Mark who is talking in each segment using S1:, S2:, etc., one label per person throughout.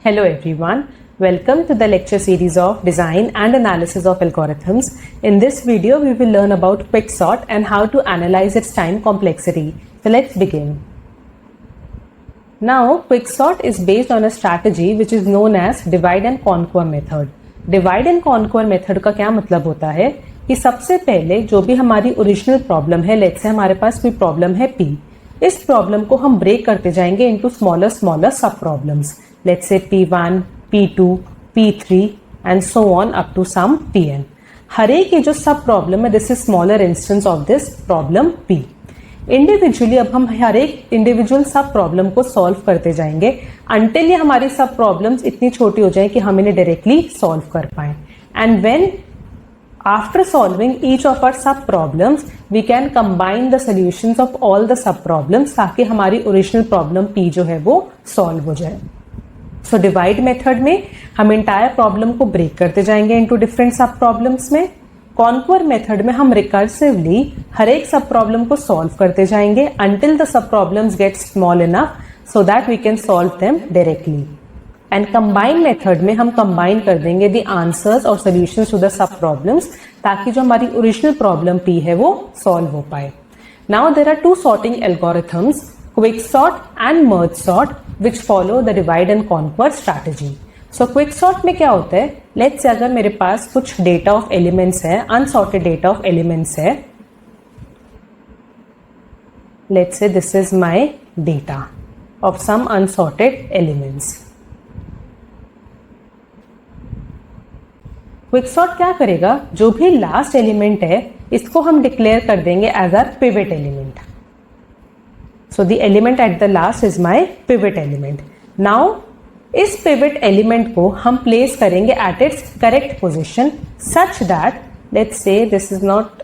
S1: Hello everyone, welcome to the lecture series of Design and Analysis of Algorithms. In this video, we will learn about quicksort and how to analyze its time complexity. So let's begin. Now, quicksort is based on a strategy which is known as divide and conquer method. Divide and conquer method का क्या मतलब होता है कि सबसे पहले जो भी हमारी ओरिजिनल प्रॉब्लम है, लेट्स से हमारे पास कोई प्रॉब्लम है P, इस प्रॉब्लम को हम ब्रेक करते जाएंगे इनटू स्मॉलर सब problems. Let's say P1, P2, P3 and so on up to some Pn. हर एक ये जो सब प्रॉब्लम है, this is smaller instance of this problem P. Individually अब हम हर एक इंडिविजुअल सब प्रॉब्लम को सॉल्व करते जाएंगे अंटिल ये हमारी सब प्रॉब्लम्स इतनी छोटी हो जाए कि हम इन्हें डायरेक्टली सॉल्व कर पाए. And when after solving each of our sub problems we can combine the solutions of all the sub problems ताकि हमारी ओरिजिनल प्रॉब्लम P जो है वो सॉल्व हो जाए. सो डिवाइड मेथड में हम इंटायर प्रॉब्लम को ब्रेक करते जाएंगे इनटू डिफरेंट सब प्रॉब्लम्स में. कॉन्क्वर मेथड में हम रिकर्सिवली हर एक सब प्रॉब्लम को सॉल्व करते जाएंगे until the sub problems get small enough so that we can solve them directly. And combine method में हम कंबाइन कर देंगे द आंसर्स और solutions to the sub problems ताकि जो हमारी ओरिजिनल प्रॉब्लम P है वो सॉल्व हो पाए. Now there are two sorting algorithms, quicksort and merge sort, which follow the divide and conquer strategy. So quicksort में क्या होता है, let's say अगर मेरे पास कुछ डेटा ऑफ एलिमेंट्स है, अनसॉर्टेड डेटा ऑफ एलिमेंट्स है, let's say this is my data of some unsorted elements. quicksort क्या करेगा, जो भी लास्ट एलिमेंट है इसको हम डिक्लेयर कर देंगे as our pivot element. So the element at the last is my pivot element. Now इस pivot element को हम place करेंगे at its correct position such that let's say this is not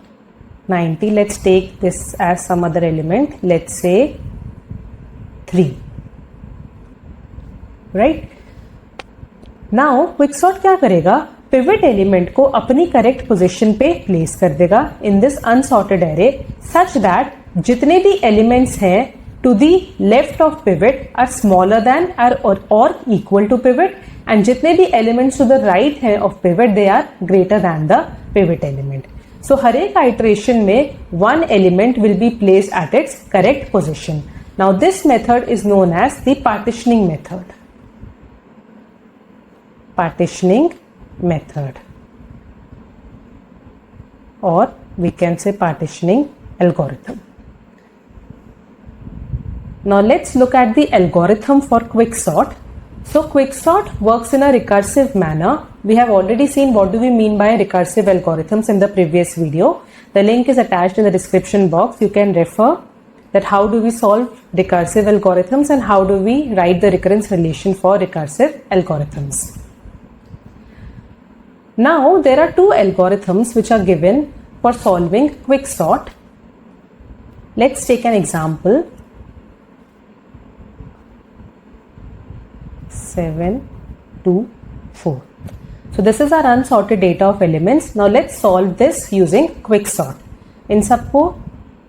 S1: 90, let's take this as some other element, let's say 3, right? Now quicksort क्या करेगा, pivot element को अपनी correct position पे place कर देगा in this unsorted array such that जितने भी elements हैं to the left of pivot are smaller than or equal to pivot and जितने भी elements to the right हैं of pivot they are greater than the pivot element. So हर एक iteration में one element will be placed at its correct position. Now this method is known as the partitioning method. Partitioning method, or we can say partitioning algorithm. Now let's look at the algorithm for quicksort. So quicksort works in a recursive manner. We have already seen what do we mean by recursive algorithms in the previous video. The link is attached in the description box. You can refer that how do we solve recursive algorithms and how do we write the recurrence relation for recursive algorithms. Now there are two algorithms which are given for solving quicksort. Let's take an example. 7, 2, 4. So this is our unsorted data of elements. Now let's solve this using quicksort. इन सबको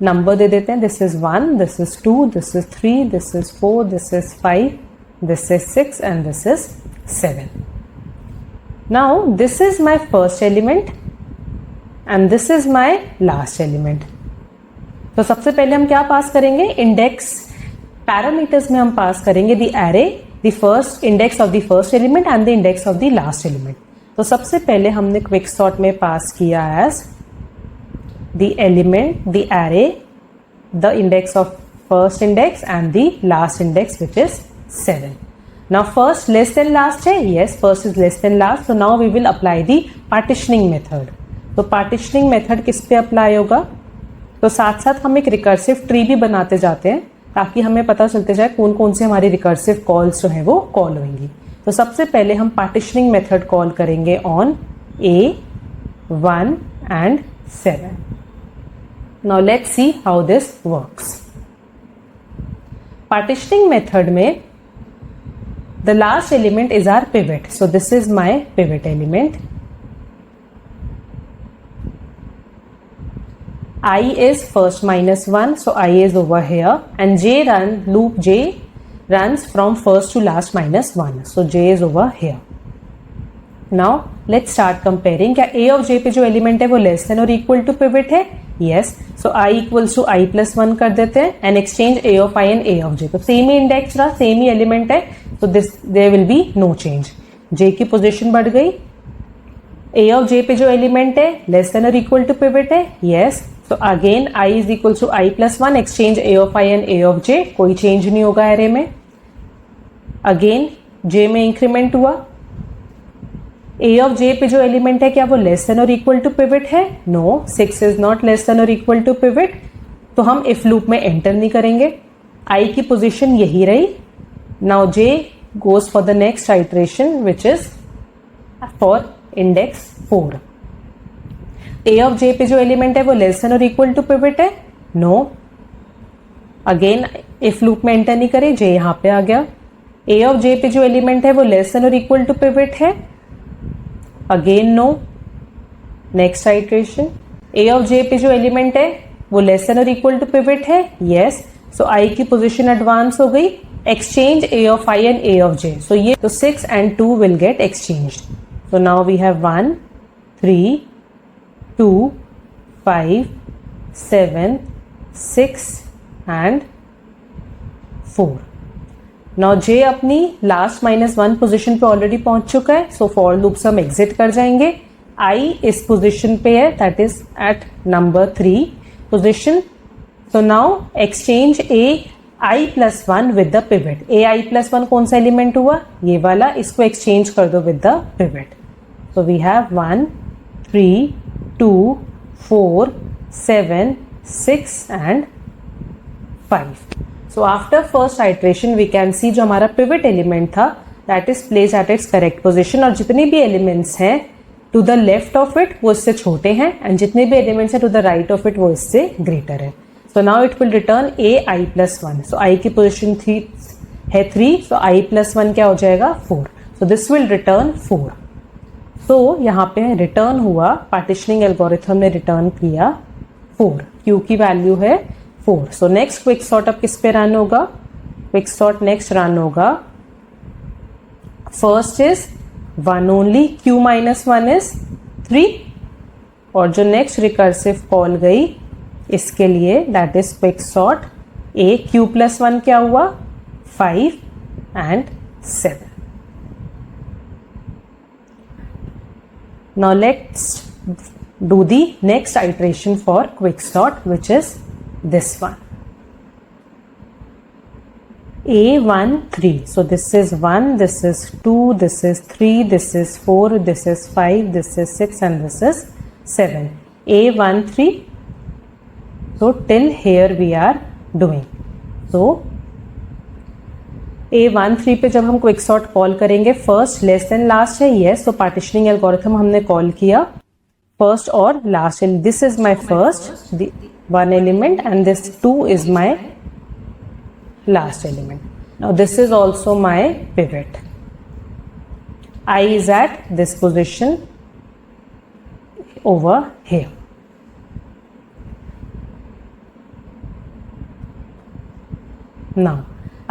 S1: number दे देते हैं. This is 1, this is 2, this is 3, this is 4, this is 5, this is 6 and this is 7. Now this is my first element and this is my last element. तो सबसे पहले हम क्या पास करेंगे, index parameters में हम पास करेंगे the array, the first index of the first element and the index of the last element. तो सबसे पहले हमने quicksort में पास किया as the element, the array, the index of first index and the last index which is 7. Now first less than last है, yes first is less than last, so now we will apply the partitioning method. तो partitioning method किस पे apply होगा, तो साथ साथ हम एक recursive tree भी बनाते जाते हैं ताकि हमें पता चलते जाए कौन कौन से हमारी रिकर्सिव कॉल्स जो है वो कॉल होंगी. तो सबसे पहले हम पार्टीशनिंग मेथड कॉल करेंगे on A1 and 7. Now let's see how this works. Partitioning method में the last element is our pivot, so this is my pivot element. I is first minus 1, so I is over here and J runs from first to last minus 1. So j is over here. Now let's start comparing. क्या a of j पे जो element है वो less than और equal to pivot है? Yes. So i equals to i plus 1 कर देते हैं and exchange a of i and a of j. तो सेम ही इंडेक्स रहा, सेम ही एलिमेंट है, तो this there will be no change. j की पोजीशन बढ़ गई. a of j पे जो एलिमेंट है लेस देन और इक्वल टू पिवट है? Yes. So again i is equal to i plus 1 exchange a of i and a of j. कोई change नहीं होगा एरे में. अगेन j में इंक्रीमेंट हुआ. a of j पे जो एलिमेंट है क्या वो लेस देन और इक्वल टू पिवट है? No, 6 is not less than और इक्वल टू पिवट. तो हम इफ लूप में एंटर नहीं करेंगे. i की पोजीशन यही रही. Now j goes for the next iteration which is for index 4. a of j पे जो एलिमेंट है वो लेस देन और इक्वल टू पिवट है? नो. अगेन इफ लूप में एंटर नहीं करे, j यहां पे आ गया. a of j पे जो एलिमेंट है वो लेस देन और इक्वल टू पिवट है? Again no. Next iteration. a of j पे जो एलिमेंट है वो लेस देन और इक्वल टू पिवट है? यस. सो i की पोजीशन एडवांस हो गई. Exchange a of i and a of j. So ये तो 6 and 2 will get exchanged. So now we have 1 3 2 5 7 6 and 4. Now j अपनी लास्ट -1 पोजीशन पे already पहुंच चुका है. सो फॉर लूप से हम एग्जिट कर जाएंगे. i इस पोजीशन पे है, that is at number 3 position. So now exchange ai plus 1 with the pivot. ai plus 1 कौन सा एलिमेंट हुआ? ये वाला. इसको एक्सचेंज कर दो with the pivot. So we have 1 3 2 4 7 6 and 5. So after first iteration we can see जो हमारा pivot element था that is placed at its correct position. और जितने भी elements हैं to the left of it वो इससे छोटे हैं and जितने भी elements हैं to the right of it वो इससे greater है. So now it will return a i plus 1. So i की position है 3. So i plus 1 क्या हो जाएगा? 4. So this will return 4. So यहाँ पे return हुआ, partitioning algorithm ने return किया 4. q की value है 4. सो नेक्स्ट क्विक सॉर्ट अब किस पे रन होगा? क्विक सॉर्ट नेक्स्ट रन होगा. First is 1 only, q minus 1 is 3. और जो नेक्स्ट रिकर्सिव कॉल गई इसके लिए that is quick sort a q plus 1 क्या हुआ? 5 and 7. Now let's do the next iteration for quick sort which is this one. A1 3. So this is 1, this is 2, this is 3, this is 4, this is 5, this is 6 and this is 7. A1 3. So till here we are doing. So A1 3 पे जब हम quick sort call करेंगे first less than last है. Yes. तो partitioning algorithm हमने call किया first और last. This is my first one element and this 2 is my last element. Now this is also my pivot. I is at this position over here. Now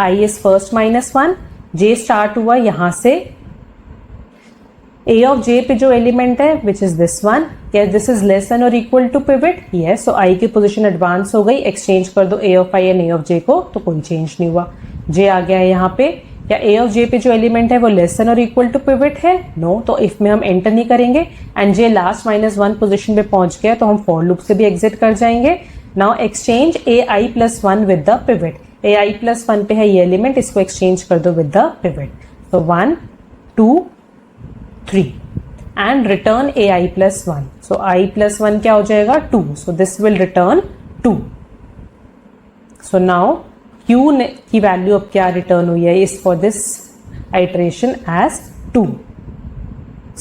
S1: I is first -1. j start हुआ यहां से. a of j पे जो element है which is this one, क्या this is less than और equal to pivot? Yes. So i की position advance हो गई. एक्सचेंज कर दो a of i and a of j को, तो कोई चेंज नहीं हुआ. j आ गया है यहाँ पे. क्या a of j पे जो एलिमेंट है वो लेस देन और इक्वल टू पिवट है? नो. तो इफ में हम एंटर नहीं करेंगे एंड j लास्ट -1 पोजीशन पे पहुंच गया तो हम फॉर लूप से भी एग्जिट कर जाएंगे. Now exchange ai plus 1 with the pivot. ai plus 1 पे है ये एलिमेंट, इसको एक्सचेंज कर दो विद द पिवट. तो 1 2 3 and return ai plus 1. So I plus 1 क्या हो जाएगा? 2. So this will return 2. So now q की वैल्यू अब क्या रिटर्न हुई है इस for this iteration as 2.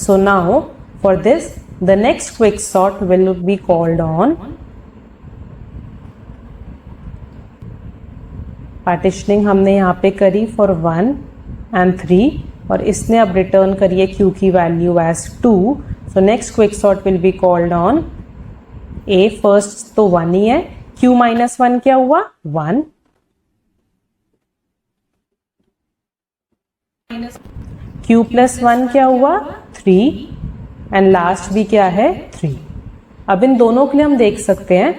S1: So now for this the next quick sort will be called on partitioning. हमने यहाँ पे करी for 1 and 3 और इसने अब रिटर्न करिए q की value as 2. So next quick sort will be called on a. First तो 1 ही है. q माइनस 1 क्या हुआ? 1. q प्लस 1 क्या हुआ 3 एंड लास्ट भी क्या है 3। अब इन दोनों के लिए हम देख सकते हैं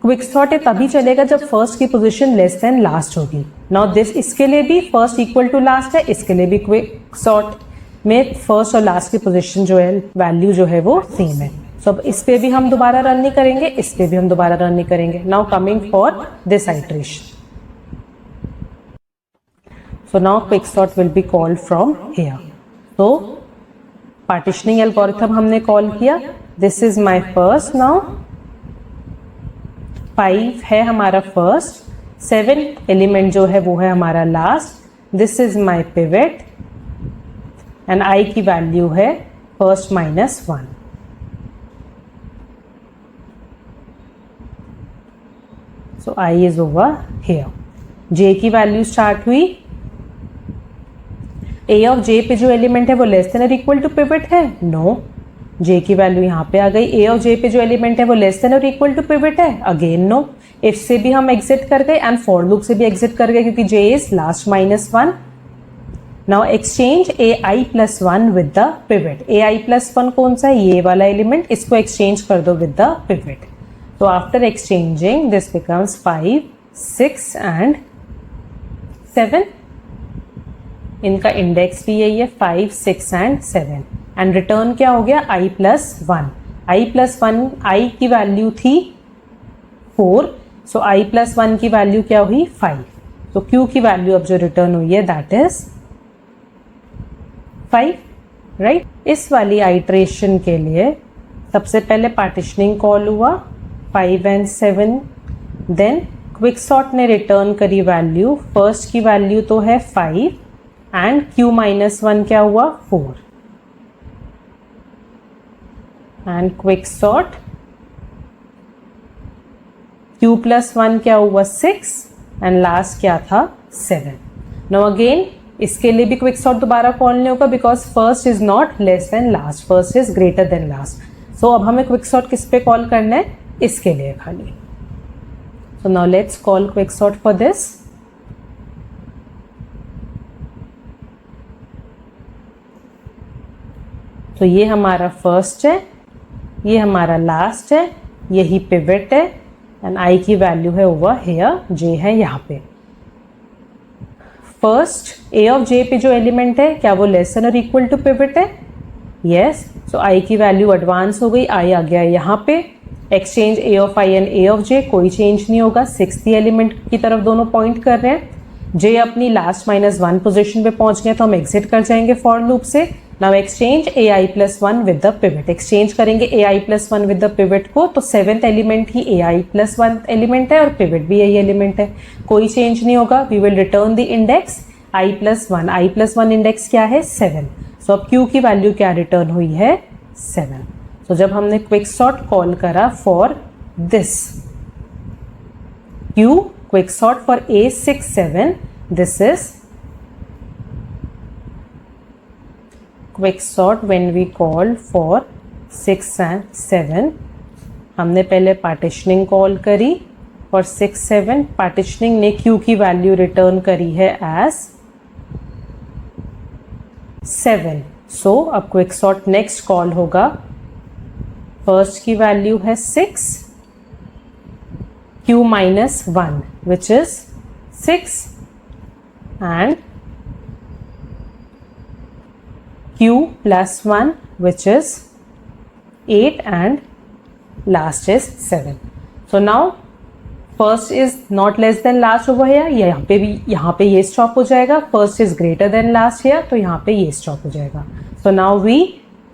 S1: क्विक सॉर्ट तभी चलेगा जब फर्स्ट की पोजीशन लेस देन लास्ट होगी। नाउ दिस इसके लिए भी फर्स्ट इक्वल टू लास्ट है, इसके लिए भी क्विक सॉर्ट में फर्स्ट और लास्ट की पोजीशन जो है वैल्यू जो है वो सेम है। सो अब इस पे भी हम दोबारा रन नहीं करेंगे, इस पे भी हम दोबारा रन नहीं करेंगे। Now coming for this iteration, so now quicksort will be called from here. So partitioning algorithm हमने कॉल किया, this is my first, now 5 है हमारा फर्स्ट, 7 एलिमेंट जो है वो है हमारा last, this is my pivot and I की वैल्यू है first minus 1। So I is over here. J की वैल्यू स्टार्ट हुई, ए ऑफ जे पे जो एलिमेंट है वो लेस देन और इक्वल टू पिवट है, नो जे की वैल्यू यहाँ पे आ गई। ए ऑफ जे पे जो एलिमेंट है वो लेस देन और इक्वल टू पिवट है, अगेन नो। इफ से भी हम एग्जिट कर गए एंड फॉर लूप से भी एग्जिट कर गए क्योंकि j is last minus 1। Now exchange a i plus 1 with the pivot. A i plus 1 कौन सा है, ये वाला एलिमेंट, इसको एक्सचेंज कर दो विद द पिवट। तो after exchanging this becomes 5, 6 and 7। इनका इंडेक्स भी यही है 5, 6 एंड 7 एंड रिटर्न क्या हो गया i plus 1। i plus 1 i की वैल्यू थी 4, सो i प्लस 1 की वैल्यू क्या हुई 5। तो q की वैल्यू अब जो रिटर्न हुई है दैट इज 5, राइट। इस वाली आइटरेशन के लिए सबसे पहले पार्टीशनिंग कॉल हुआ 5 एंड 7, देन क्विकसॉर्ट ने रिटर्न करी वैल्यू, फर्स्ट की वैल्यू तो है 5 एंड q माइनस 1 क्या हुआ 4 एंड क्विकसॉर्ट q प्लस 1 क्या हुआ 6 एंड लास्ट क्या था 7। नाउ अगेन इसके लिए भी क्विकसॉर्ट दोबारा कॉल नहीं होगा because first is not less than last, first is greater than last. So अब हमें क्विकसॉर्ट किस पे कॉल करना है, इसके लिए खाली। So now let's call quicksort for this. तो ये हमारा फर्स्ट है, ये हमारा लास्ट है, यही पिवट है एंड आई की वैल्यू है ओवर हेयर, जे है यहाँ पे। फर्स्ट ए ऑफ जे पे जो एलिमेंट है क्या वो लेस देन और इक्वल टू पिवट है, यस। सो आई की वैल्यू एडवांस हो गई, आई आ गया यहाँ पे। Exchange a of i and a of j, कोई चेंज नहीं होगा, 6th एलिमेंट की तरफ दोनों पॉइंट कर रहे हैं। जे अपनी लास्ट माइनस 1 पोजिशन पे पहुंच गया तो हम एग्जिट कर जाएंगे फॉर लूप से। Now exchange a i plus 1 with the pivot, exchange करेंगे ए i plus 1 with the pivot को, तो 7th element he A i plus 1 element है और पिवट भी यही एलिमेंट है, कोई चेंज नहीं होगा। We will return the index i plus 1, i plus 1 index क्या है 7। सो अब क्यू की वैल्यू क्या रिटर्न हुई है 7। सो जब हमने क्विकसॉर्ट कॉल करा for this Q, quicksort for A6, 7, this is quicksort when we call for 6 and 7। हमने पहले पार्टीशनिंग कॉल करी फॉर 6, 7, पार्टीशनिंग ने q की वैल्यू रिटर्न करी है एज 7। सो अब क्विकसॉर्ट नेक्स्ट कॉल होगा, फर्स्ट की वैल्यू है 6, q minus 1 which is 6 and q plus 1 which is 8 and last is 7. So now first is not less than last over here, यहाँ पे ये स्टॉप हो जाएगा, first is greater than last here, तो यहाँ पे ये स्टॉप हो जाएगा। So now we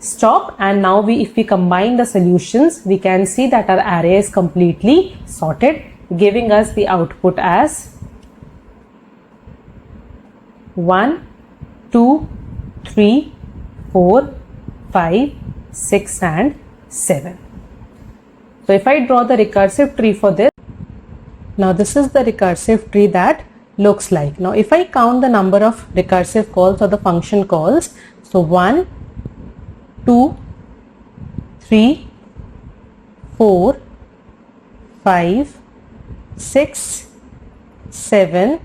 S1: stop and now if we combine the solutions we can see that our array is completely sorted, giving us the output as 1, 2, 3, 4, 5, 6 and 7. So if I draw the recursive tree for this, now this is the recursive tree that looks like. Now if I count the number of recursive calls or the function calls, so 1, 2, 3, 4, 5, 6, 7,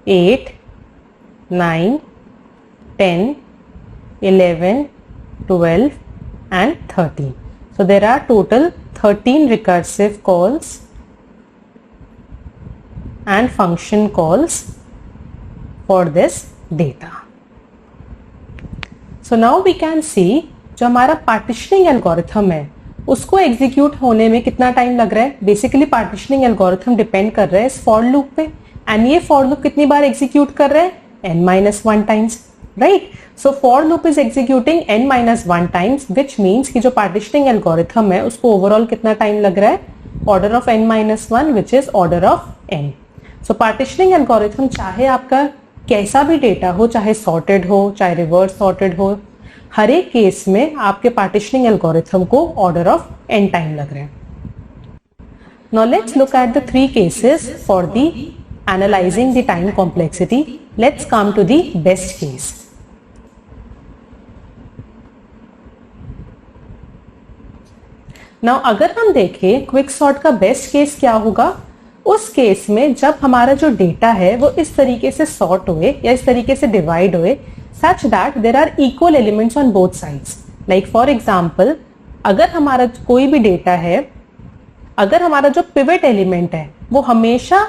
S1: 8, 9, 10, 11, 12 and 13. So there are total 13 recursive calls and function calls for this data. So now we can see जो हमारा partitioning algorithm है उसको execute होने में कितना time लग रहा है. बेसिकली पार्टीशनिंग एल्गोरिथम डिपेंड कर रहा है इस फॉर लूप पे, एंड ये फॉर लूप कितनी बार एग्जीक्यूट कर रहा है, n-1 times, right. So for loop is executing n-1 times, which means कि जो पार्टीशनिंग एल्गोरिथम है उसको ओवरऑल कितना टाइम लग रहा है, order of n-1 which is order of n. So partitioning algorithm चाहे आपका कैसा भी डेटा हो, चाहे सॉर्टेड हो चाहे रिवर्स सॉर्टेड हो, हर एक केस में आपके पार्टीशनिंग एल्गोरिथम को ऑर्डर ऑफ n टाइम लग रहे हैं. Now let's look at the 3 cases for the analysing the time complexity. Let's come to the best case. Now अगर हम देखें क्विक सॉर्ट का बेस्ट केस क्या होगा, उस केस में जब हमारा जो डेटा है वो इस तरीके से सॉर्ट हुए या इस तरीके से डिवाइड हुए such that there are equal elements on both sides. Like for example, अगर हमारा कोई भी डेटा है, अगर हमारा जो पिवट एलिमेंट है वो हमेशा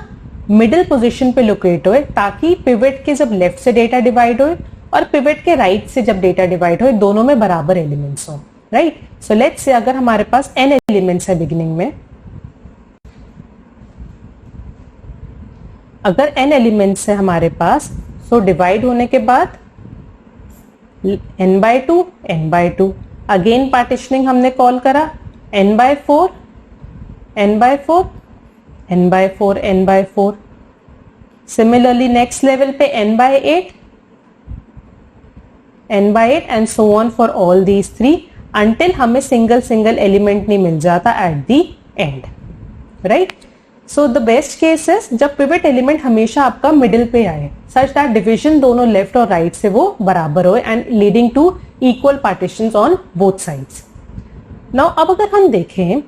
S1: मिडिल पोजीशन पे लोकेट होए, ताकि पिवट के जब लेफ्ट से डेटा डिवाइड होए और पिवट के राइट से जब डेटा डिवाइड होए दोनों में बराबर एलिमेंट्स हो, राइट. सो लेट्स से अगर हमारे पास n एलिमेंट्स है बिगिनिंग में, अगर n एलिमेंट्स है हमारे पास, सो डिवाइड होने के बाद n/2 n/2, अगेन पार्टीशनिंग हमने कॉल करा n/4 n/4 n/4 n/4. Similarly next level पे n/8 n/8 and so on for all these 3 until हमें सिंगल एलिमेंट नहीं मिल जाता at the end, right. So the best case है जब pivot element हमेशा आपका मिडिल पे आए, सच दैट डिवीजन दोनों लेफ्ट और राइट से वो बराबर हो and leading to equal partitions on both sides. Now अब अगर हम देखें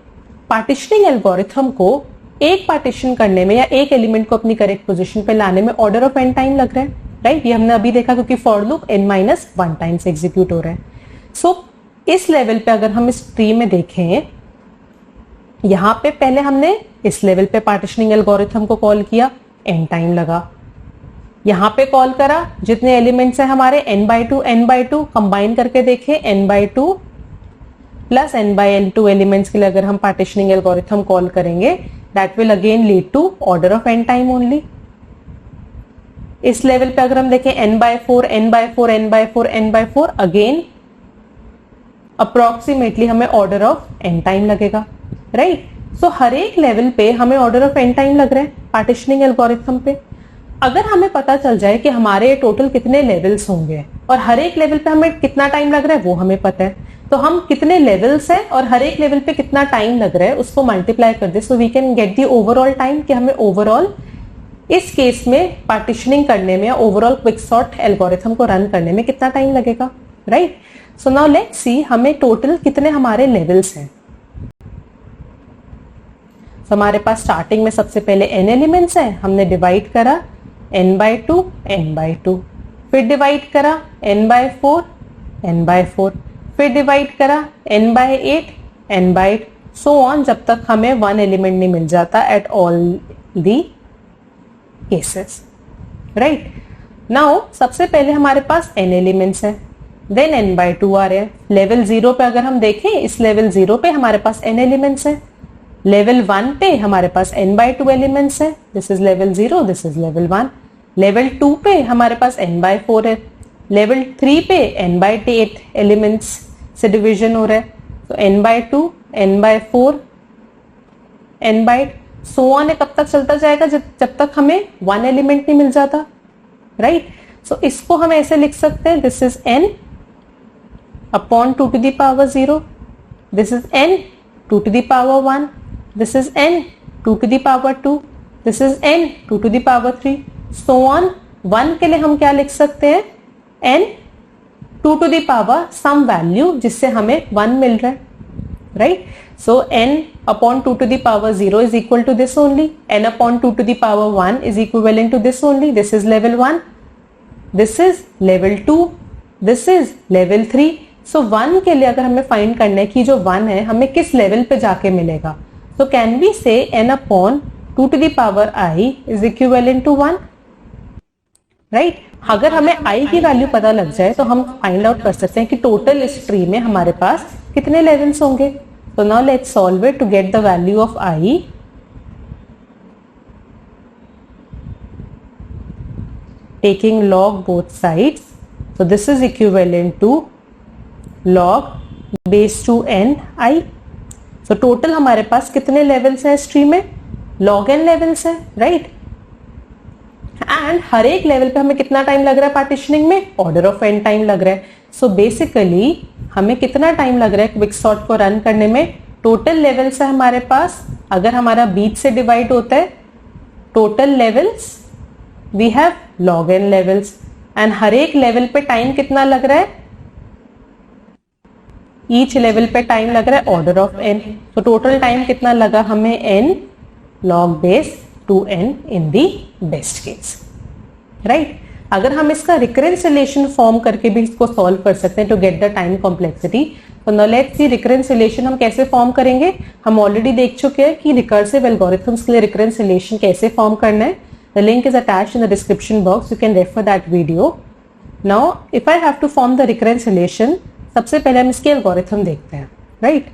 S1: पार्टीशनिंग एल्गोरिथम को एक पार्टीशन करने में या एक एलिमेंट को अपनी करेक्ट पोजीशन पे लाने में ऑर्डर ऑफ n टाइम लग रहा है, राइट. ये हमने अभी देखा क्योंकि for loop n-1 times execute हो रहा है. सो इस लेवल पे अगर हम इस ट्री में देखें, यहां पे पहले हमने इस लेवल पे पार्टीशनिंग एल्गोरिथम को कॉल किया, n टाइम लगा. यहां पे कॉल करा, जितने एलिमेंट्स हैं हमारे n/2 कंबाइन करके देखें, n/2 प्लस n/2 एलिमेंट्स के लिए अगर हम पार्टीशनिंग एल्गोरिथम कॉल करेंगे, that will again lead to order of n time only. इस लेवल पे अगर हम देखें n/4 n/4 n/4 n/4, again approximately हमें ऑर्डर ऑफ n टाइम लगेगा, राइट. सो हर एक लेवल पे हमें ऑर्डर ऑफ n टाइम लग रहा है पार्टीशनिंग एल्गोरिथम पे. अगर हमें पता चल जाए कि हमारे टोटल कितने लेवल्स होंगे और हर एक लेवल पे हमें कितना टाइम लग रहा है वो हमें पता है, तो हम कितने लेवल्स है और हर एक लेवल पे कितना टाइम लग रहा है उसको मल्टीप्लाई कर दे, so we can get the overall time कि हमें ओवरऑल इस केस में पार्टीशनिंग करने में या ओवरऑल क्विक सॉर्ट एल्गोरिथम को रन करने में कितना टाइम लगेगा, राइट. सो नाउ लेट्स सी हमें टोटल कितने हमारे लेवल्स हैं. तो हमारे पास स्टार्टिंग में सबसे पहले n एलिमेंट्स हैं, हमने डिवाइड करा n/2 n/2, फिर डिवाइड करा n/4 n/4, फिर डिवाइड करा n/8 n/8, सो ऑन जब तक हमें 1 एलिमेंट नहीं मिल जाता at all the cases, right. Now सबसे पहले हमारे पास n एलिमेंट्स हैं, देन n/2 आ रहे हैं. लेवल 0 पे अगर हम देखें, इस लेवल 0 पे हमारे पास n एलिमेंट्स हैं. लेवल 1 पे हमारे पास n/2 एलिमेंट्स है, this is level 0, this is level 1. Level 2 पे हमारे पास n/4 है. लेवल 3 पे n/8 एलिमेंट्स से डिवीजन हो रहा है, तो n/2 n/4 n/8 so on कब तक चलता जाएगा, जब तक हमें 1 एलिमेंट नहीं मिल जाता, राइट. सो इसको हम ऐसे लिख सकते हैं, this is n upon 2 to the power 0, this is n 2 to the power 1, this is n 2 to the power 2, this is n 2 to the power 3, so on. 1 के लिए हम क्या लिख सकते हैं, n 2 to the power some value जिससे हमें 1 मिल रहा है, right. So n upon 2 to the power 0 is equal to this only, n upon 2 to the power 1 is equivalent to this only, this is level 1, this is level 2, this is level 3। सो 1 के लिए अगर हमें find करना है कि जो 1 है हमें किस लेवल पे जाके मिलेगा, तो can we say n upon 2 to the power i is equivalent to 1, right. अगर हमें i की वैल्यू पता लग जाए तो हम फाइंड आउट कर सकते हैं कि टोटल इस ट्री में हमारे पास कितने लेवल्स होंगे। तो now let's solve it to get the value of i। Taking log both sides, so this is equivalent to log base to n I। so total हमारे पास कितने लेवल्स हैं इस ट्री में, log n लेवल्स हैं, right. And हर एक level पे हमें कितना टाइम लग रहा है पार्टीशनिंग में, ऑर्डर ऑफ n टाइम लग रहा है। सो बेसिकली हमें कितना टाइम लग रहा है क्विकसॉर्ट को रन करने में, टोटल लेवल्स है हमारे पास, अगर हमारा बीच से डिवाइड होता है total levels we have log n levels, and हर एक लेवल पे टाइम कितना लग रहा है, ईच लेवल पे टाइम लग रहा है ऑर्डर ऑफ n। तो टोटल टाइम कितना लगा हमें n log base to n in the best case, right. अगर हम इसका रिकरेंस रिलेशन फॉर्म करके भी इसको सॉल्व कर सकते हैं to get the time complexity. तो now let's see recurrence relation हम कैसे फॉर्म करेंगे। हम ऑलरेडी देख चुके हैं कि रिकर्सिव एल्गोरिथम्स के लिए रिकरेंस रिलेशन कैसे फॉर्म करना है। The link is attached in the description box. You can refer that video. Now, if I have to form the recurrence relation, सबसे पहले हम इसके एल्गोरिथम देखते हैं, राइट।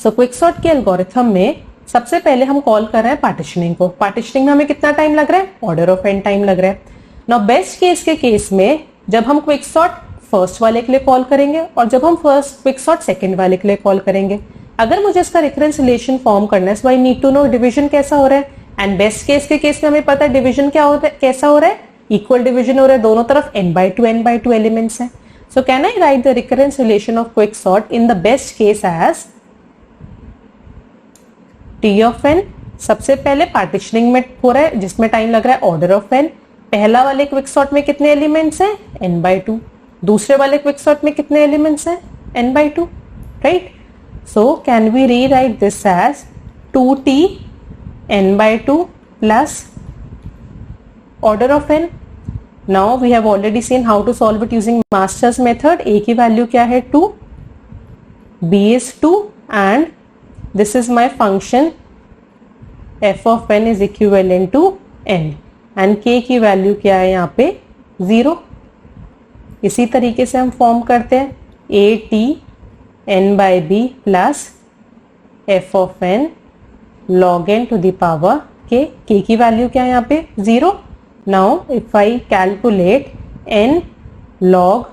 S1: सो क्विकसॉर्ट के एल्गोरिथम में सबसे पहले हम कॉल कर रहे हैं पार्टीशनिंग को। पार्टीशनिंग में हमें कितना टाइम लग रहा है, ऑर्डर ऑफ n टाइम लग रहा है। नाउ बेस्ट केस के केस में जब हम क्विकसॉर्ट फर्स्ट वाले के लिए कॉल करेंगे और जब हम फर्स्ट क्विकसॉर्ट सेकंड वाले के लिए कॉल करेंगे, अगर मुझे इसका रिकरेंस रिलेशन फॉर्म करना है, so I need to know division कैसा हो रहा है। एंड बेस्ट केस के केस में हमें पता है डिवीजन क्या होता है, कैसा हो रहा है, इक्वल डिवीजन हो रहा है, दोनों तरफ n/2 एलिमेंट्स हैं। So can I write the recurrence relation of quicksort in the best case as t of n। सबसे पहले पार्टीशनिंग में हो रहा है जिसमें टाइम लग रहा है ऑर्डर ऑफ n। पहला वाले क्विकसॉर्ट में कितने एलिमेंट्स हैं, n/2। दूसरे वाले क्विकसॉर्ट में कितने एलिमेंट्स हैं, n/2, right. So can we rewrite this as 2t n/2 plus order of n। Now we have already seen how to solve it using Master's method। a की value क्या है 2, b is 2 and this is my function f of n is equivalent to n and k की value क्या है यहाँ पे 0। इसी तरीके से हम फॉर्म करते हैं at n/b plus f of n log n to the power k। k की वैल्यू क्या है यहाँ पे 0। Now if I calculate n log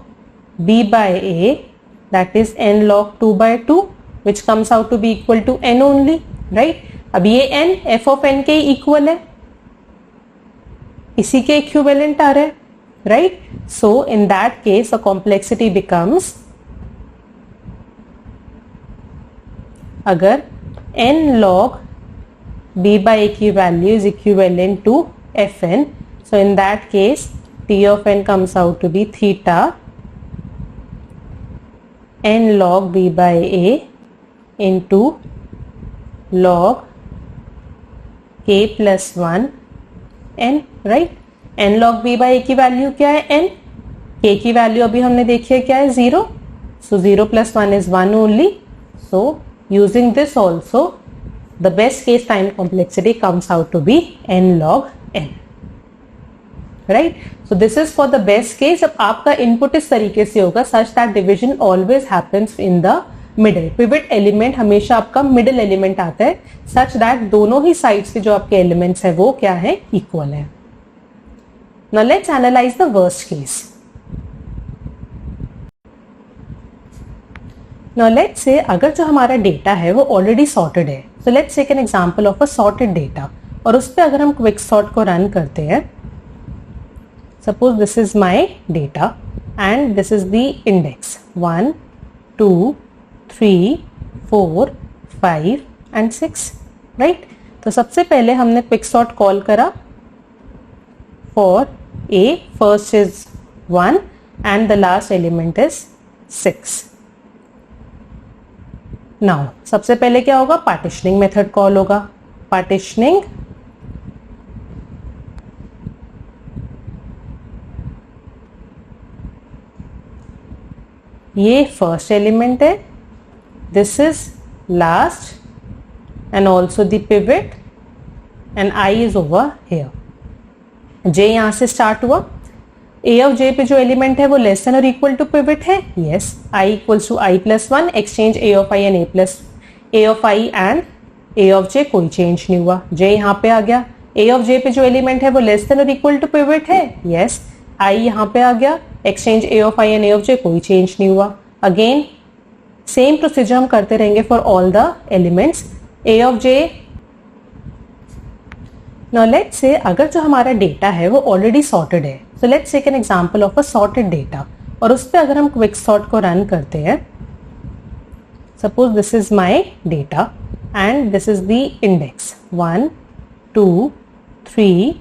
S1: b by a that is n log 2/2 which comes out to be equal to n only, right। अब ये n f of n के equal है, इसी के इक्विवेलेंट आ रहा है, right. So in that case a complexity becomes, अगर n log b by a की value is equivalent to fn, so in that case t of n comes out to be theta n log b by a into log k plus 1 n, right। n log b by a की value क्या है n, k की value अभी हमने देखी है क्या है 0, so 0 plus 1 is 1 only। so using this also the best case time complexity comes out to be n log n, right। so this is for the best case। अब आपका input इस तरीके से होगा such that division always happens in the middle। pivot element हमेशा आपका middle element आता है such that दोनों ही sides के जो आपके elements है वो क्या है, equal है। now let's analyze the worst case। Now let's say अगर जो हमारा डेटा है वो ऑलरेडी सॉर्टेड है, so let's take an example of a sorted data, और उस पर अगर हम क्विक सॉर्ट को रन करते हैं, suppose this is my data and this is the index 1 2 3 4 5 and 6, right. तो सबसे पहले हमने क्विक सॉर्ट कॉल करा for a, first is 1 and the last element is 6। Now सबसे पहले क्या होगा, पार्टीशनिंग मेथड कॉल होगा। पार्टीशनिंग ये फर्स्ट एलिमेंट है, this is last and also the pivot and i is over here. J यहां से स्टार्ट हुआ, ए ऑफ जे पे जो एलिमेंट है वो लेस देन और इक्वल टू पिवट है, yes, i equals to i plus one, exchange a of i and a of i and a of j, कोई चेंज नहीं हुआ। जे यहाँ पे आ गया, ए ऑफ जे पे जो एलिमेंट है वो लेस देन और इक्वल टू पिवट है, यस, आई यहाँ पे आ गया, exchange a of i and a of j, कोई चेंज नहीं हुआ। अगेन सेम प्रोसीजर हम करते रहेंगे for all the elements. A of J, now let's say अगर जो हमारा डेटा है वो ऑलरेडी सॉर्टेड है, so let's take an example of a sorted data, और उस पर अगर हम क्विक सॉर्ट को रन करते हैं, suppose this is my data and this is the index 1 2 3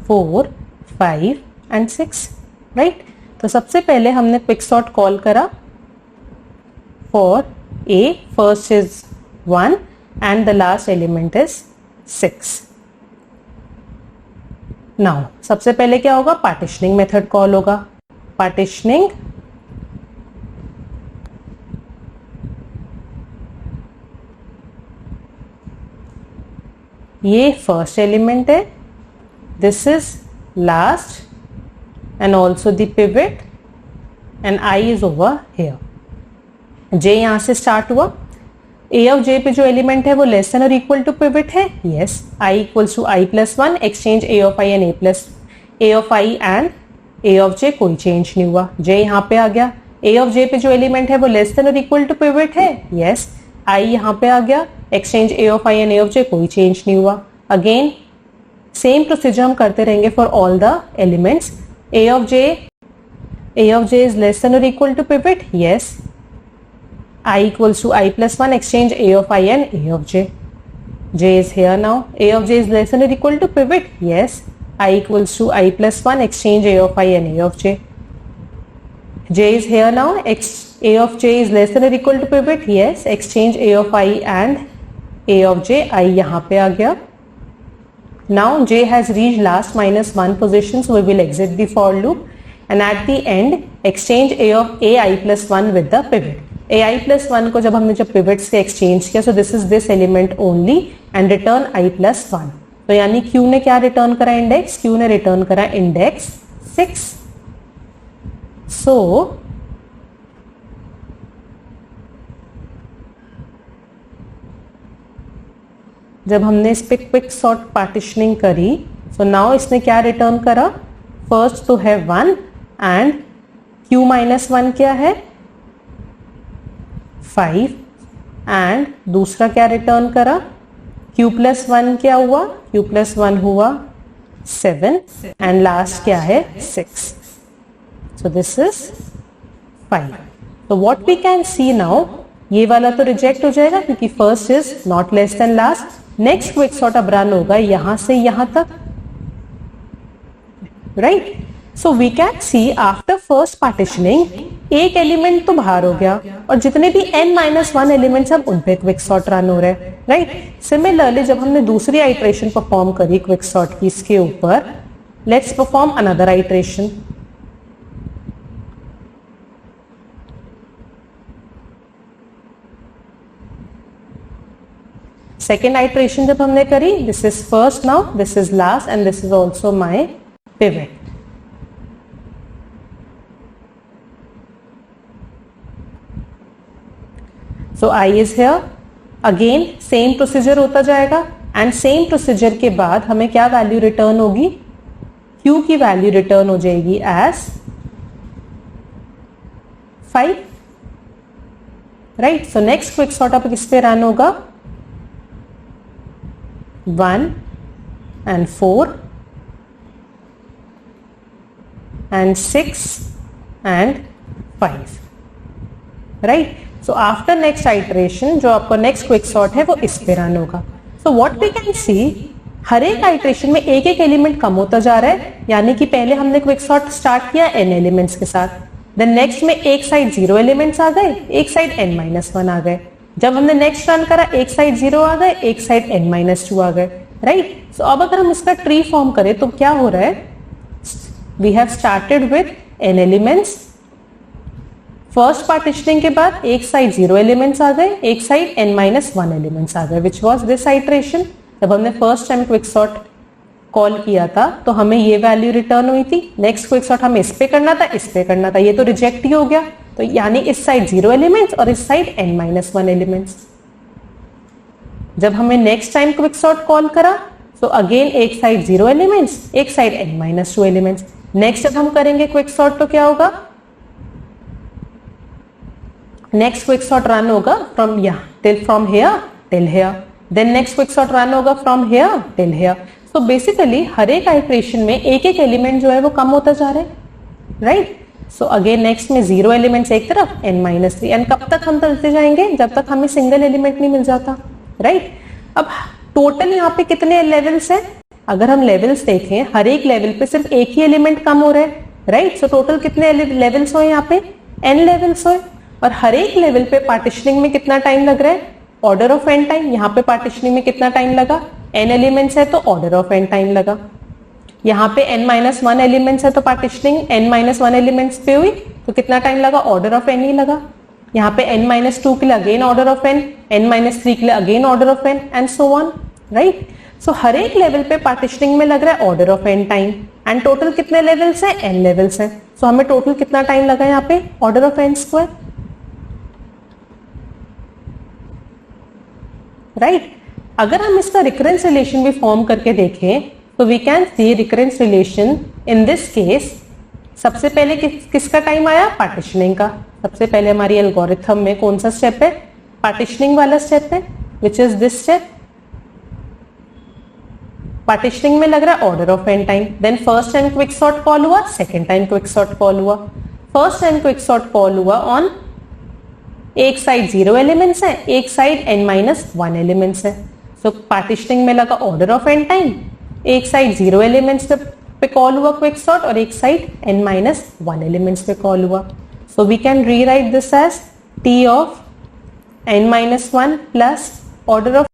S1: 4 5 and 6, right. तो सबसे पहले हमने क्विक सॉर्ट कॉल करा for a, first is 1 and the last element is 6। Now सबसे पहले क्या होगा, पार्टीशनिंग मेथड कॉल होगा। पार्टीशनिंग ये फर्स्ट एलिमेंट है, this is last and also the pivot and i is over here. J यहां से स्टार्ट हुआ, ए ऑफ जे पे जो एलिमेंट है वो लेस देन और इक्वल टू पिवट है, yes, i equals to i plus one, exchange a of i and a of i and a of j, कोई चेंज नहीं हुआ। जे यहाँ पे आ गया, ए ऑफ जे पे जो एलिमेंट है वो लेस देन और इक्वल टू पिवट है, यस, आई यहाँ पे आ गया, exchange a of i and a of j, कोई चेंज नहीं हुआ। अगेन सेम प्रोसीजर हम करते रहेंगे for all the elements. A of j is less than और equal to pivot, yes, I equals to I plus 1, exchange A of I and A of J. J is here now. A of J is less than or equal to pivot. Yes. I equals to I plus 1, exchange A of I and A of J. J is here now. A of J is less than or equal to pivot. Yes. Exchange A of I and A of J. I यहाँ पे आ गया. Now J has reached last minus 1 position, so we will exit the for loop. And at the end, exchange A of AI plus 1 with the pivot. ai plus 1 को जब हमने जब pivot से exchange किया, सो this is this element only and return i plus 1। तो यानी q ने क्या रिटर्न करा, इंडेक्स, q ने रिटर्न करा इंडेक्स 6। सो जब हमने इस पे क्विक सॉर्ट पार्टीशनिंग करी, सो नाउ इसने क्या रिटर्न करा, फर्स्ट तो है 1 एंड q माइनस 1 क्या है 5 एंड दूसरा क्या रिटर्न करा, q प्लस 1 क्या हुआ, q प्लस 1 हुआ 7 एंड लास्ट क्या है 6। So this is 5। तो what we can see now, ये वाला तो रिजेक्ट हो जाएगा क्योंकि first is not less than last. Next quick sort अब रन होगा यहां से यहां तक, right. So we can see after first partitioning एक एलिमेंट तो बाहर हो गया और जितने भी n-1 एलिमेंट्स अब उन पे क्विक सॉर्ट रन हो रहे हैं, राइट। सिमिलरली जब हमने दूसरी आइट्रेशन परफॉर्म करी क्विक सॉर्ट की इसके ऊपर, let's perform another iteration. Second iteration जब हमने करी, this is first now, this is last and this is also my pivot. So I is here, again same procedure होता जाएगा एंड सेम प्रोसीजर के बाद हमें क्या वैल्यू रिटर्न होगी, Q की वैल्यू रिटर्न हो जाएगी as 5, right. So next quick sort अब किस पे रन होगा, 1 and 4 and 6 and 5, right. So after next iteration जो आपका नेक्स्ट क्विक सॉर्ट है वो इस पे रन होगा। So what we can see, हर एक आइट्रेशन में एक एक एलिमेंट कम होता जा रहा है, यानी कि पहले हमने क्विक सॉर्ट स्टार्ट किया n एलिमेंट्स के साथ, देन नेक्स्ट में एक साइड 0 एलिमेंट्स आ गए, एक साइड n-1 आ गए। जब हमने नेक्स्ट रन करा एक साइड 0 आ गए, एक साइड n-2 आ गए, राइट। सो अब अगर हम इसका ट्री फॉर्म करें तो क्या हो रहा है, we have started with n elements, first partitioning के बाद एक साइड 0 एलिमेंट्स आ गए, एक साइड n-1 एलिमेंट्स आ गए, विच वॉज दिस आइट्रेशन। जब हमने फर्स्ट टाइम क्विकसॉर्ट कॉल किया था तो हमें ये वैल्यू रिटर्न हुई थी। नेक्स्ट क्विकसॉर्ट हमें इस पे करना था, इस पे करना था, ये तो रिजेक्ट ही हो गया। तो यानी इस साइड 0 एलिमेंट्स और इस साइड n-1 एलिमेंट्स। जब हमें नेक्स्ट टाइम क्विकसॉर्ट कॉल करा तो अगेन एक साइड 0 एलिमेंट्स, एक साइड n-2 एलिमेंट्स। नेक्स्ट जब हम करेंगे क्विकसॉर्ट तो क्या होगा, नेक्स्ट क्विकसॉर्ट रन होगा from here till here, then next quicksort run होगा फ्रॉम हियर टिल हियर। तो बेसिकली हर एक आइट्रेशन में एक एक एलिमेंट जो है वो कम होता जा रहा है, राइट। सो अगेन नेक्स्ट में 0 एलिमेंट्स एक तरफ, n-3, एंड कब तक हम चलते जाएंगे, जब तक हमें सिंगल एलिमेंट नहीं मिल जाता, राइट। अब टोटल यहाँ पे कितने लेवल्स हैं, अगर हम लेवल्स देखें हर एक लेवल पे सिर्फ एक ही एलिमेंट कम हो रहा है, राइट। सो टोटल कितने लेवल्स हो यहाँ पे, n लेवल्स हो, और हर एक लेवल पे पार्टीशनिंग में कितना टाइम लग रहा है, ऑर्डर ऑफ n टाइम। यहाँ पे पार्टीशनिंग में कितना टाइम लगा, n एलिमेंट्स है तो ऑर्डर ऑफ n टाइम लगा। यहाँ पे n-1 एलिमेंट्स है तो पार्टीशनिंग n-1 एलिमेंट्स पे हुई तो कितना टाइम लगा, ऑर्डर ऑफ n ही लगा। यहाँ पे n-2 के लिए again order of n, n-3 के लिए again order of n, and so on, right. So हर एक लेवल पे पार्टीशनिंग में लग रहा है order of n time, and total कितने लेवल्स हैं, n लेवल्स हैं। सो हमें टोटल कितना टाइम लगा यहाँ पे, ऑर्डर ऑफ n², राइट। अगर हम इसका रिकरेंस रिलेशन भी फॉर्म करके देखें तो we can see recurrence relation in this case. सबसे पहले किसका टाइम आया, पार्टीशनिंग का। सबसे पहले हमारी एल्गोरिथम में कौन सा स्टेप है, पार्टीशनिंग वाला स्टेप है, which is this step. Partitioning में लग रहा है order of n time, then first time quicksort call हुआ, सेकेंड टाइम क्विकसॉर्ट कॉल हुआ। फर्स्ट टाइम क्विकसॉर्ट कॉल हुआ ऑन एक साइड 0 एलिमेंट्स है, एक साइड n-1 एलिमेंट्स है। सो पार्टीशनिंग में लगा ऑर्डर ऑफ n टाइम, एक साइड 0 एलिमेंट्स पे कॉल हुआ क्विकसॉर्ट और एक साइड n-1 एलिमेंट्स पे कॉल हुआ। So we can rewrite this as t of n-1 plus order of,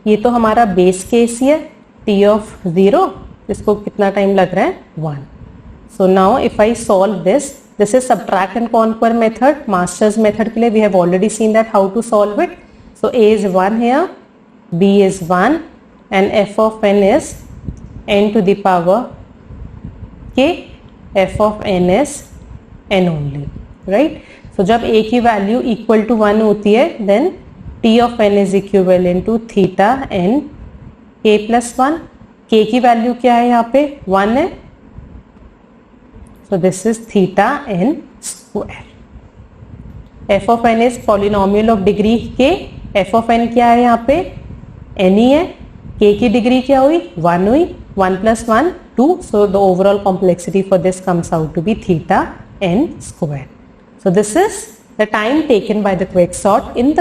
S1: ये तो हमारा बेस केस ही है, t ऑफ 0, इसको कितना टाइम लग रहा है, 1। So now if I solve this, this is subtract and conquer method, master's method के लिए we have already seen that how to solve it. So a is 1 here, b is 1, and f of n is n to the power k, f of n is n only, right. So जब a की value equal to 1 होती है then t of n is equivalent to theta n k plus 1। k की value क्या है, यहाँ पे 1 है, so this is theta n square। f of n is polynomial of degree k, f of n क्या है यहाँ पे, n ही है, k की डिग्री क्या हुई, 1 हुई, 1 plus 1 2, so the overall complexity for this comes out to be theta n square। So this is the time taken by the quicksort in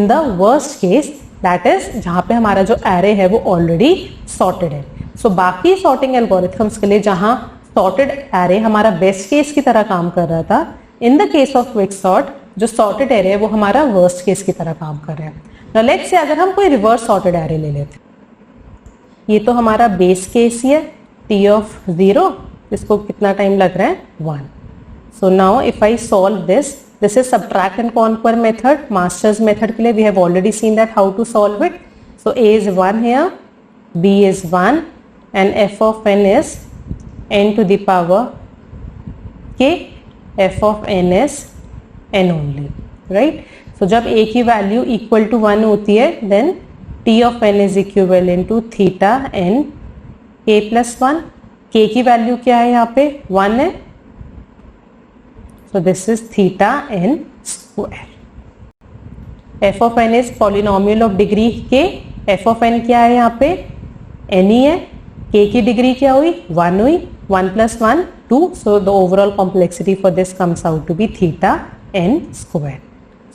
S1: the worst case, that is जहाँ पे हमारा जो array है वो already sorted है। So बाकी sorting algorithms के लिए जहाँ सॉर्टेड एरे हमारा बेस्ट केस की तरह काम कर रहा था, in the case of quicksort जो सॉर्टेड एरे है वो हमारा वर्स्ट केस की तरह काम कर रहा है। नाउ लेट्स से अगर हम कोई रिवर्स सॉर्टेड एरे ले लेते, ये तो हमारा बेस केस ही है, t ऑफ 0, इसको कितना टाइम लग रहा है, 1। So now if I solve this, this is subtract and conquer method, masters method के लिए we have already seen that how to solve it. So a is 1 here, b is 1, and f of n is n to the power k, f of n is n only, right। so जब a की value equal to 1 होती है then t of n is equivalent to theta n k plus 1। k की value क्या है यहाँ पे, 1 है, so this is theta n square। f of n is polynomial of degree k, f of n क्या है यहाँ पे, n ही है, k की डिग्री क्या हुई, 1 हुई, 1 plus 1 2, so the overall complexity for this comes out to be theta n square।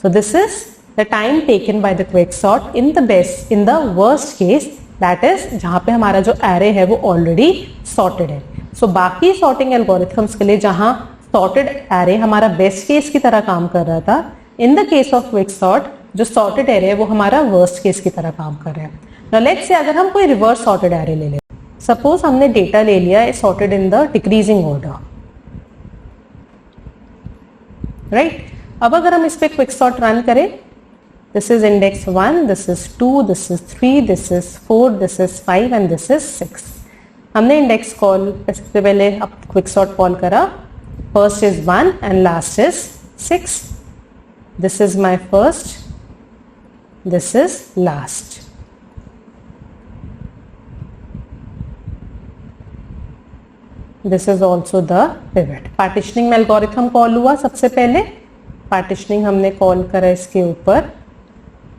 S1: So this is the time taken by the quicksort in the worst case, that is जहाँ पे हमारा जो array है वो already sorted है। So बाकी sorting algorithms के लिए जहाँ sorted array हमारा best case की तरह काम कर रहा था, in the case of quicksort जो sorted array है वो हमारा worst case की तरह काम कर रहा है। Now let's say अगर हम कोई reverse sorted array ले लें, सपोज हमने डेटा ले लिया है sorted in the decreasing order, right. अब अगर हम इस पे क्विक सॉर्ट रन करें, this is index 1, this is 2, this is 3, this is 4, this is 5 and this is 6। हमने इंडेक्स कॉल सबसे पहले अब क्विक सॉर्ट कॉल करा, first is 1 and last is 6। This is my first, this is last. This is also the pivot. Partitioning में algorithm call हुआ सबसे पहले, partitioning हमने कॉल करा इसके ऊपर।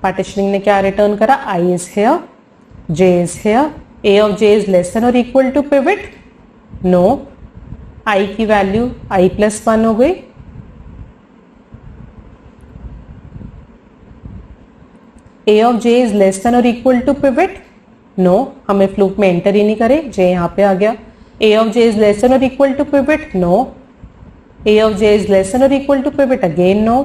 S1: पार्टीशनिंग ने क्या रिटर्न करा, I is here, J is here, A of J is less than or equal to pivot, no, I की वैल्यू I plus 1 हो गई। A of J is less than or equal to pivot, no, हमें fluke में enter ही नहीं करे, J यहाँ पे आ गया। A of J is less than or equal to pivot, no, A of J is less than or equal to pivot, again no,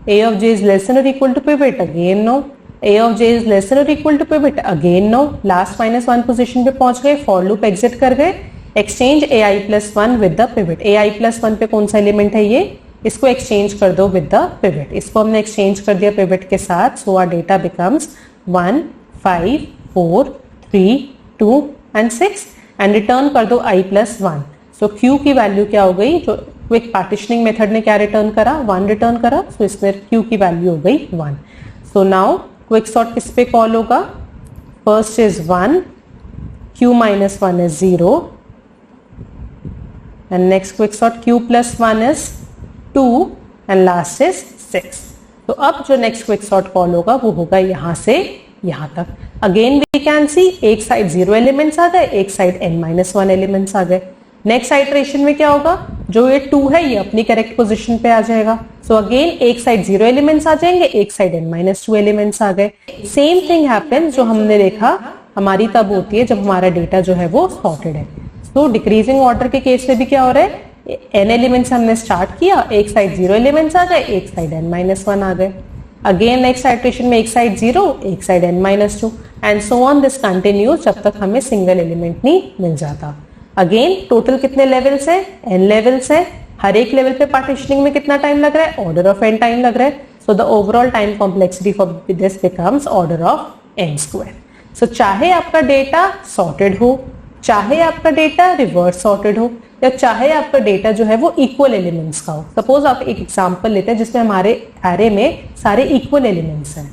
S1: A of J is less than or equal to pivot, again no, A of J is less than or equal to pivot, again no। Last -1 position पे पहुंच गए, for loop exit कर गए। Exchange AI plus 1 with the pivot. AI plus 1 पे कौन सा element है ये, इसको एक्सचेंज कर दो विद द पिवट। इसको हमने एक्सचेंज कर दिया पिवट के साथ, so our data becomes 1, 5, 4, 3, 2 and 6 and return कर दो I plus 1। सो Q की वैल्यू क्या हो गई, जो क्विक पार्टीशनिंग मेथड ने क्या रिटर्न करा, 1 रिटर्न करा, सो इसमें Q की वैल्यू हो गई 1। सो नाउ क्विक सॉर्ट किस पे कॉल होगा, first is 1, Q minus 1 is 0 and next quick sort Q plus 1 is 2 and last is 6। तो अब जो नेक्स्ट क्विक सॉर्ट कॉल होगा वो होगा यहां से यहां तक। अगेन वी कैन सी एक साइड 0 एलिमेंट्स आ गए, एक साइड n-1 एलिमेंट्स आ गए। नेक्स्ट आइटरेशन में क्या होगा, जो ये 2 है ये अपनी करेक्ट पोजीशन पे आ जाएगा। सो अगेन एक साइड 0 एलिमेंट्स आ जाएंगे, एक साइड n-2 एलिमेंट्स आ गए। सेम थिंग हैपन जो हमने देखा हमारी तब होती है जब हमारा डेटा जो है वो सॉर्टेड है। तो डिक्रीजिंग ऑर्डर के केस में भी क्या हो रहा है, n एलिमेंट्स हमने स्टार्ट किया, एक साइड 0 एलिमेंट्स आ गए, एक साइड n-1 आ गए। अगेन नेक्स्ट आइटरेशन में एक साइड 0, एक side n-2 and so on this continues जब तक हमें सिंगल एलिमेंट नहीं मिल जाता। अगेन टोटल कितने लेवल्स है, n लेवल्स है। हर एक लेवल पे पार्टीशनिंग में कितना टाइम लग रहा है, ऑर्डर ऑफ n टाइम लग रहा है। So the overall time complexity for this becomes order of n²। सो चाहे आपका डेटा सॉर्टेड हो, चाहे आपका डेटा रिवर्स सॉर्टेड हो, या चाहे आपका डेटा जो है वो इक्वल एलिमेंट्स का हो। सपोज आप एक एग्जांपल लेते हैं जिसमें हमारे एरे में सारे इक्वल एलिमेंट्स हैं।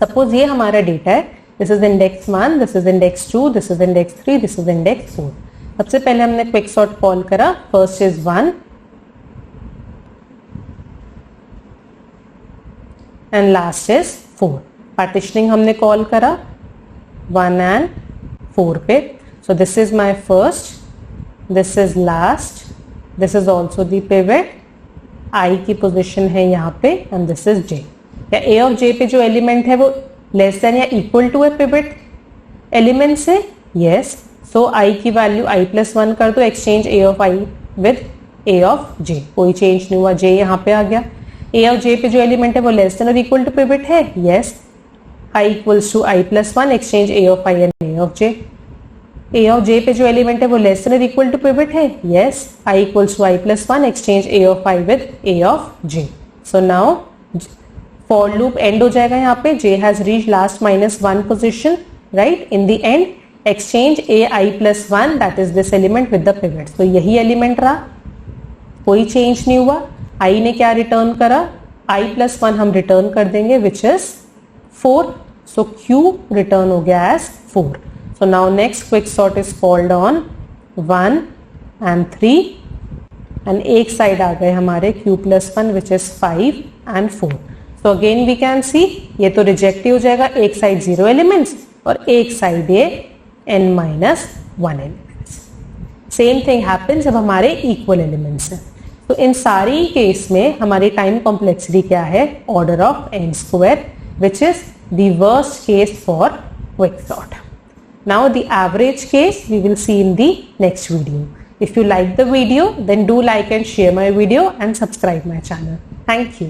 S1: सपोज ये हमारा डेटा है, this is index 1, this is index 2, this is index 3, this is index 4। सबसे पहले हमने क्विक सॉर्ट कॉल करा, first is 1 and last is 4। Partitioning हमने कॉल करा 1 एंड 4 पे। सो this is my first, this is last, this is also the pivot, I की position है यहाँ पे एंड दिस इज J। या A ऑफ J पे जो एलिमेंट है वो लेस देन या equal to a pivot element से, यस। सो I की वैल्यू I plus 1 कर दो, exchange A of I with A of J। कोई चेंज नहीं हुआ, J यहाँ पे आ गया। A ऑफ J पे जो एलिमेंट है वो लेस देन और इक्वल टू पिवट है, yes. I equals to I plus 1, exchange A of I and A of J। A of J पे जो एलिमेंट है वो लेस देन और इक्वल टू पिवट है, yes. I equals to I plus 1, exchange A of I with A of J। So now for loop end हो जाएगा यहाँ पे, J has reach last -1 position, right. In the end exchange AI plus 1 that is this element with the pivot. तो यही element रहा, कोई change नहीं हुआ। I ने क्या रिटर्न करा, I plus 1 हम रिटर्न कर देंगे which is 4। So Q return हो गया as 4। So now next quick sort is called on 1 and 3 and एक साइड आ गए हमारे Q plus 1 which is 5 and 4। So again we can see ये तो रिजेक्ट ही हो जाएगा, एक साइड 0 एलिमेंट्स और एक साइड ये n-1 elements. Same thing happen जब हमारे इक्वल एलिमेंट्स हैं। तो इन सारी केस में हमारी टाइम कॉम्प्लेक्सिटी क्या है, order of n², which is the worst case for quick sort. Now the average case we will see in the next video. If you like the video, then do like and share my video and subscribe my channel. Thank you.